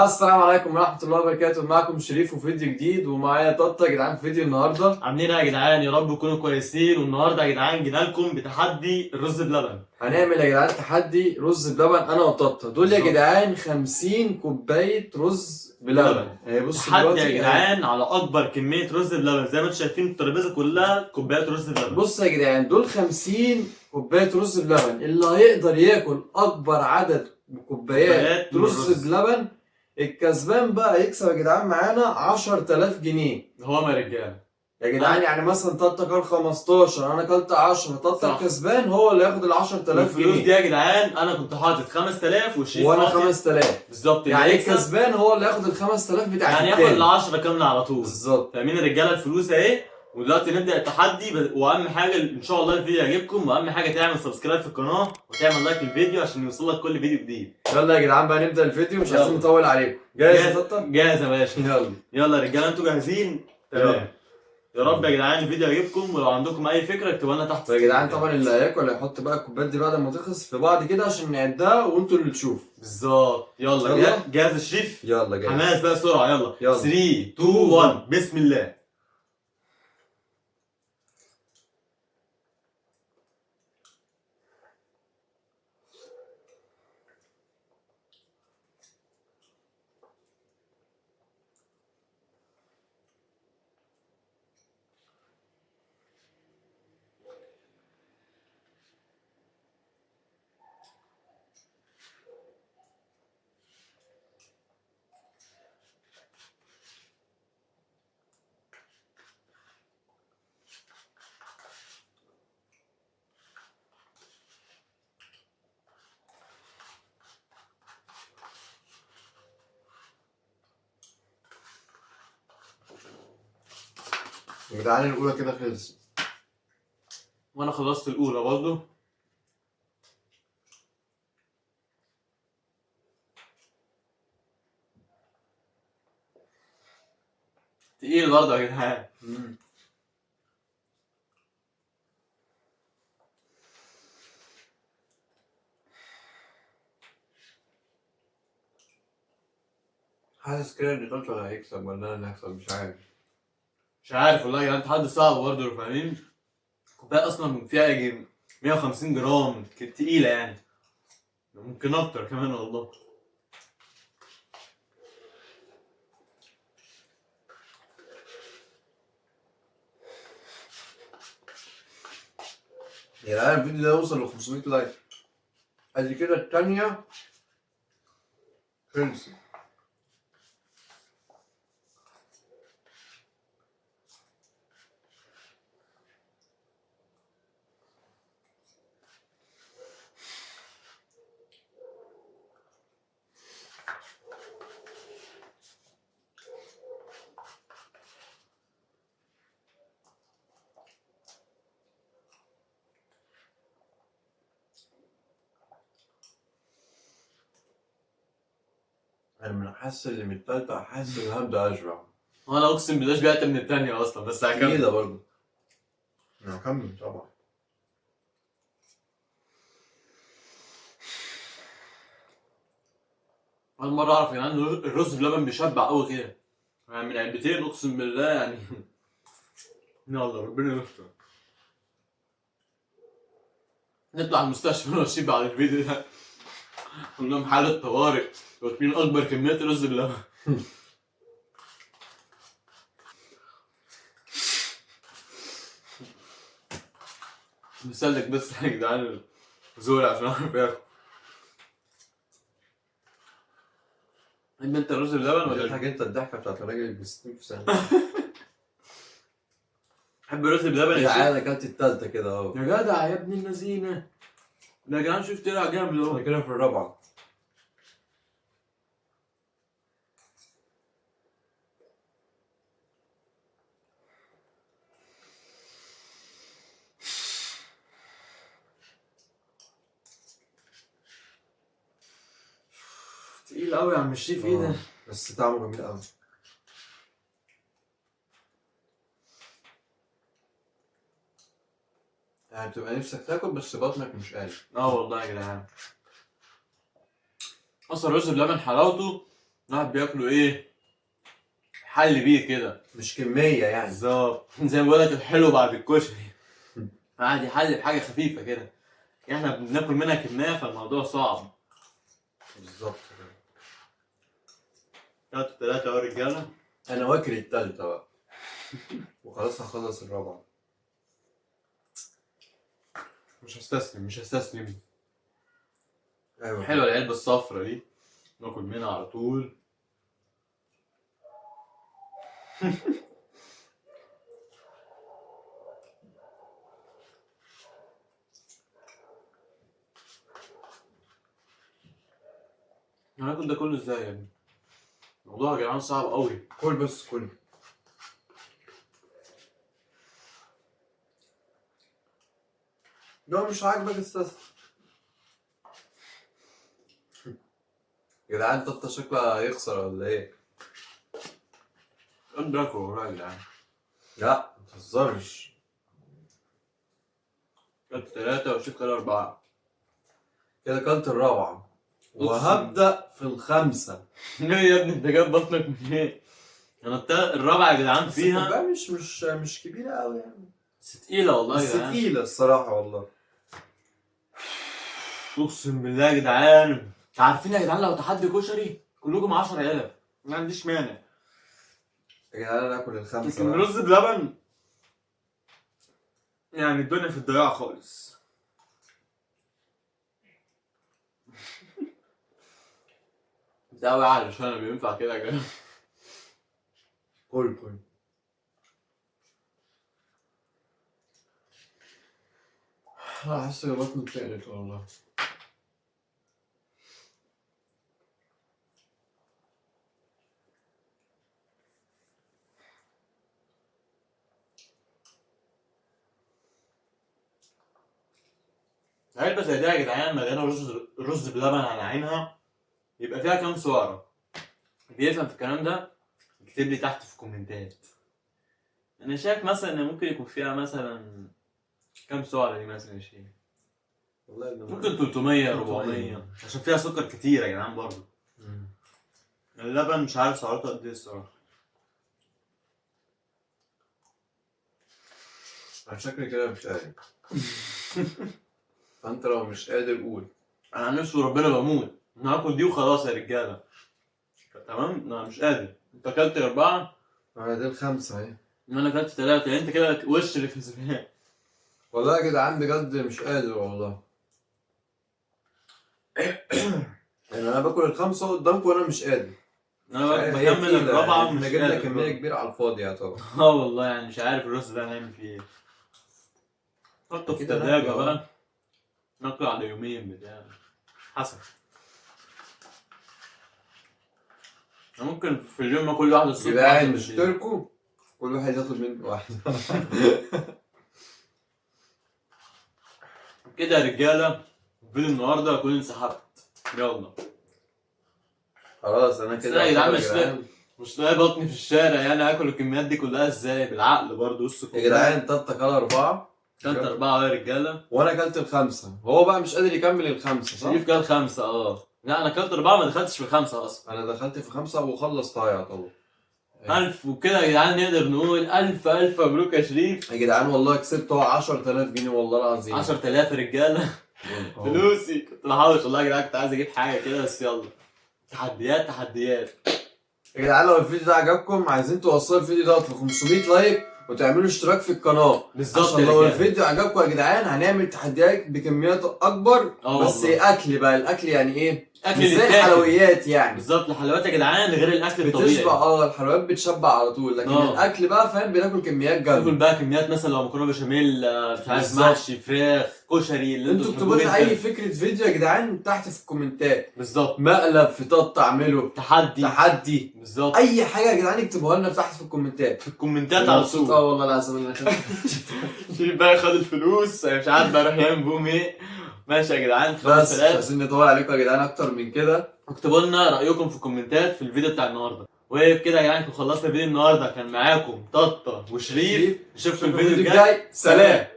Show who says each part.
Speaker 1: السلام عليكم ورحمة الله وبركاته، معكم شريف وفيديو جديد ومعايا طاطا يا جدعان في فيديو النهارده.
Speaker 2: عاملين ايه يا جدعان؟ يا رب تكونوا كويسين. والنهارده يا جدعان جينا لكم بتحدي الرز بلبن.
Speaker 1: هنعمل يا جدعان تحدي رز بلبن انا وطاطا دول يا
Speaker 2: بالظبط.
Speaker 1: جدعان 50 كوباية رز بلبن. بصوا
Speaker 2: تحدي
Speaker 1: دلوقتي
Speaker 2: يا جدعان على اكبر كميه رز بلبن، زي ما انتم شايفين الترابيزه كلها كوبايات رز بلبن.
Speaker 1: بص يا جدعان دول 50 كوباية رز بلبن، اللي هيقدر ياكل اكبر عدد كوبايات
Speaker 2: من
Speaker 1: رز
Speaker 2: الرز.
Speaker 1: بلبن الكسبان بقى يكسب يا جدعان معانا 10000 جنيه.
Speaker 2: هو ما رجاله
Speaker 1: يا جدعان يعني مثلا طاطا كل 15 انا كلت 10، طاطا
Speaker 2: صح.
Speaker 1: الكسبان هو اللي ياخد ال 10000
Speaker 2: الفلوس دي
Speaker 1: جنيه
Speaker 2: يا جدعان انا كنت حاطط 5000 والشريف
Speaker 1: وانا
Speaker 2: حاطط
Speaker 1: 5000.
Speaker 2: بالظبط.
Speaker 1: يعني
Speaker 2: يكسب
Speaker 1: الكسبان هو اللي ياخد ال 5000 بتاع
Speaker 2: يعني ياخد ال 10 كامله على طول.
Speaker 1: بالظبط.
Speaker 2: فاهمين يا رجاله؟ الفلوس اهي. ودلوقتي نبدا التحدي واهم حاجه ان شاء الله الفيديو يعجبكم، واهم حاجه تعمل سبسكرايب في القناه وتعمل لايك للفيديو عشان يوصلك كل فيديو جديد.
Speaker 1: يلا يا جدعان بقى نبدا الفيديو، مش
Speaker 2: يلا.
Speaker 1: عايزين نطول عليكم. جاهز يا طاطا؟
Speaker 2: جاهز يا باشا.
Speaker 1: يلا
Speaker 2: يلا يا رجاله، انتوا جاهزين؟ تمام. يا رب يا جدعان الفيديو يعجبكم، ولو عندكم اي فكره اكتبوها لنا تحت.
Speaker 1: يا جدعان طبعا اللي هياكل هيحط بقى الكوبايات دي بعد ما تخلص في بعض كده عشان نعدها وانتوا اللي تشوفوا.
Speaker 2: بالظبط. يلا
Speaker 1: يلا.
Speaker 2: جاهز يا شريف؟
Speaker 1: يلا جاهز.
Speaker 2: حماس بقى بسرعه. يلا
Speaker 1: يلا.
Speaker 2: 3 2 1 بسم الله.
Speaker 1: يا جدعان الاولى كده خلصت
Speaker 2: وانا خلصت الاولى برضه. تقيل برضه يا جدعان.
Speaker 1: حاسس كده ان طاطا هيكسب ولا انا اللي هكسب، مش عارف.
Speaker 2: مش عارف والله يا جدعان، تحدي صعب برضه. فاهمين؟ الكوبايه اصلا فيها يجي 150 جرام، كانت تقيله يعني، ممكن اكتر كمان والله.
Speaker 1: يا جدعان الفيديو ده وصل ل 500 لايك، ادي كده التانية خلصت. انا من حاسس اللي من التالتة حاسس ان هبدأ اشبع.
Speaker 2: وانا اقسم بالله شبعت من التانية اصلا، بس هكمل.
Speaker 1: تقيلة برضه. انا هكمل طبعا.
Speaker 2: اول مرة اعرف يا جدعان الرز بلبن بيشبع قوي كده، يعني من علبتين اقسم بالله يعني. يلا ربنا يستر. نطلع المستشفى ونشيب بعد الفيديو ده. قول لهم حالة طوارئ، واكلين اكبر كميات رز بلبن. مسلك بس يا جدعان زوري عشان اعرف اكل. انت الرز بلبن ولا
Speaker 1: بتضحك انت الضحكة بتاعت الراجل اللي ب 60 في سنة.
Speaker 2: تحب الرز بلبن
Speaker 1: يا
Speaker 2: يا
Speaker 1: جدعان
Speaker 2: شيخ؟
Speaker 1: اكلت التالتة كده اهو.
Speaker 2: يا جدع يا ابن اللذينة، ده يا جدعان شوف طلع جامد اهو.
Speaker 1: انا كده في الرابعة.
Speaker 2: تقيل قوي يا عم الشيف، ايه ده؟
Speaker 1: بس طعمه جميل قوي. يعني بتبقى نفسك تاكل بس بطنك مش قادر.
Speaker 2: اه والله يا جدعان، اصلا الرز بلبن حلاوته الواحد بياكله ايه، حل بيه كده.
Speaker 1: مش كميه يعني.
Speaker 2: بالظبط زي ما بقولك الحلو بعد الكشري. قاعد يحل بحاجه خفيفه كده، احنا بناكل منها كميه فالموضوع صعب.
Speaker 1: بالظبط.
Speaker 2: تلاتة تلاتة يا رجاله.
Speaker 1: انا واكل التالتة بقى وخلاص هخلص الرابعة.
Speaker 2: مش هستسلم.
Speaker 1: ايوه
Speaker 2: حلوه العلبه الصفرا دي، ناكل منها على طول. هناكل ده كله ازاي يا ابني؟ الموضوع يا جدعان صعب قوي.
Speaker 1: كل بس كل. لو مش عاجبك استسلم. يا جدعان تطة شكلها هيخسر ولا ايه؟
Speaker 2: قد اكل والله يا جدعان.
Speaker 1: لا متهزرش.
Speaker 2: كلت تلاتة وشيف كده 4.
Speaker 1: كده كلت الرابعة وهبدأ في الخامسة.
Speaker 2: ليه يا ابني انت جايب بطنك منين؟ انا الرابعة يا جدعان
Speaker 1: بس
Speaker 2: فيها
Speaker 1: بقى مش كبيرة أوي يعني.
Speaker 2: بس تقيلة والله
Speaker 1: بس
Speaker 2: يا جدعان.
Speaker 1: تقيلة الصراحة والله.
Speaker 2: اقسم بالله يا جدعان، عارفين يا جدعان لو تحدي كشري كلكم 10,000 ما عنديش مانع.
Speaker 1: يا جدعان أنا آكل الخامسة
Speaker 2: لكن
Speaker 1: بقى.
Speaker 2: رز بلبن يعني الدنيا في الضياع خالص. ده قوي عارف انا بينفع كده يا جدعان.
Speaker 1: كل. حاسس بطني اتقلت والله.
Speaker 2: علبة زي دي يا جدعان مليانة رز بلبن على عينها، يبقى فيها كام سعرة؟ بيفهم في الكلام ده يكتب لي تحت في الكومنتات. انا شايف مثلا ان ممكن يكون فيها مثلا كام سعرة دي مثلا يا شيخ؟
Speaker 1: والله
Speaker 2: ممكن 300 400 عشان فيها سكر كتير يا جدعان برضه. اللبن مش عارف سعراته قد ايه الصراحة.
Speaker 1: أنا شكلي كده مش قادر. فأنت لو مش قادر قول.
Speaker 2: انا عن نفسي وربنا بموت انا هاكل دي وخلاص يا رجالة. تمام؟ انا مش قادر. انت اكلت 4
Speaker 1: أنا دي الخامسة أهي.
Speaker 2: انا اكلت 3 يعني انت كده وش اللي في الزبالة.
Speaker 1: والله يا جدعان بجد مش قادر والله. يعني أنا باكل الخامسة قدامكم وأنا مش قادر.
Speaker 2: انا
Speaker 1: هي
Speaker 2: بكمل
Speaker 1: تقيلة،
Speaker 2: الرابعة
Speaker 1: يعني
Speaker 2: مش
Speaker 1: احنا جبنا
Speaker 2: قادر
Speaker 1: كمية
Speaker 2: برضه.
Speaker 1: كبيرة على الفاضي يا طبعا.
Speaker 2: والله يعني مش عارف الرز ده هنعمل فيه ايه. حطه في
Speaker 1: كده
Speaker 2: التلاجة
Speaker 1: ناكله.
Speaker 2: بقى، ناكله على يومين بتاع حسب. أنا ممكن في اليوم اكل واحدة الصبح
Speaker 1: جدعان
Speaker 2: واحدة بالليل.
Speaker 1: اشتركوا كل واحد ياخد منه واحدة.
Speaker 2: كده يا رجالة فيديو النهاردة أكون انسحبت. يلا.
Speaker 1: خلاص أنا
Speaker 2: بس
Speaker 1: كده
Speaker 2: أنا يا جدعان
Speaker 1: أعتبر
Speaker 2: مش لاقي بطني في الشارع يعني هاكل الكميات دي كلها ازاي؟ بالعقل برضه. بص
Speaker 1: يا جدعان تالتة كده 4
Speaker 2: كلت 4 يا رجالة.
Speaker 1: وانا اكلت الخامسة. هو بقى مش قادر يكمل الخامسة صح؟
Speaker 2: شريف كل 5 لا أنا كلت 4 ما دخلتش في 5 أصلا.
Speaker 1: انا دخلت في 5 وخلصتها يعتبر.
Speaker 2: 1000 وكده يا جدعان نقدر نقول ألف مبروك يا شريف.
Speaker 1: يا جدعان والله كسبت هو 10,000 جنيه والله العظيم.
Speaker 2: 10,000 يا رجالة. فلوسي كنت بحوش والله يا جدعان، كنت عايز اجيب حاجه كده بس يلا. تحديات.
Speaker 1: يا جدعان لو الفيديو ده عجبكم عايزين توصلوا الفيديو دوت ل 500 لايك وتعملوا اشتراك في القناه.
Speaker 2: بالظبط
Speaker 1: عشان
Speaker 2: يا
Speaker 1: لو
Speaker 2: رجالة.
Speaker 1: الفيديو عجبكم يا جدعان هنعمل تحديات بكميات اكبر. بس
Speaker 2: والله.
Speaker 1: اكل بقى، الاكل يعني ايه؟
Speaker 2: اكل
Speaker 1: مش زي
Speaker 2: للتاكل.
Speaker 1: الحلويات يعني.
Speaker 2: بالظبط الحلويات يا جدعان غير الاكل الطبيعي.
Speaker 1: بتشبع الحلويات بتشبع على طول، لكن الاكل بقى فاهم بناكل كميات
Speaker 2: ناكل
Speaker 1: جامده.
Speaker 2: بقى كميات مثلا لو مكرونه بشاميل مش عارف
Speaker 1: بالظبط.
Speaker 2: محشي فراخ كشري اللي
Speaker 1: انتوا اكتبوا لنا اي فكره فيديو يا جدعان تحت في الكومنتات.
Speaker 2: بالظبط.
Speaker 1: مقلب في طط اعمله تحدي
Speaker 2: بالظبط.
Speaker 1: اي حاجه يا جدعان اكتبوها لنا تحت في الكومنتات.
Speaker 2: في الكومنتات على طول.
Speaker 1: والله العظيم.
Speaker 2: شريف بقى خد الفلوس مش عارف بقى راح يعمل بوم ايه. ماشي يا جدعان.
Speaker 1: بس مش
Speaker 2: 5000.
Speaker 1: عايزين نطول عليكم يا جدعان اكتر من كده.
Speaker 2: اكتبوا لنا رايكم في الكومنتات في الفيديو بتاع النهارده. وبكده يا جدعان خلصنا الفيديو النهارده. كان معاكم ططه وشريف. نشوفكم في الفيديو الجاي. سلام.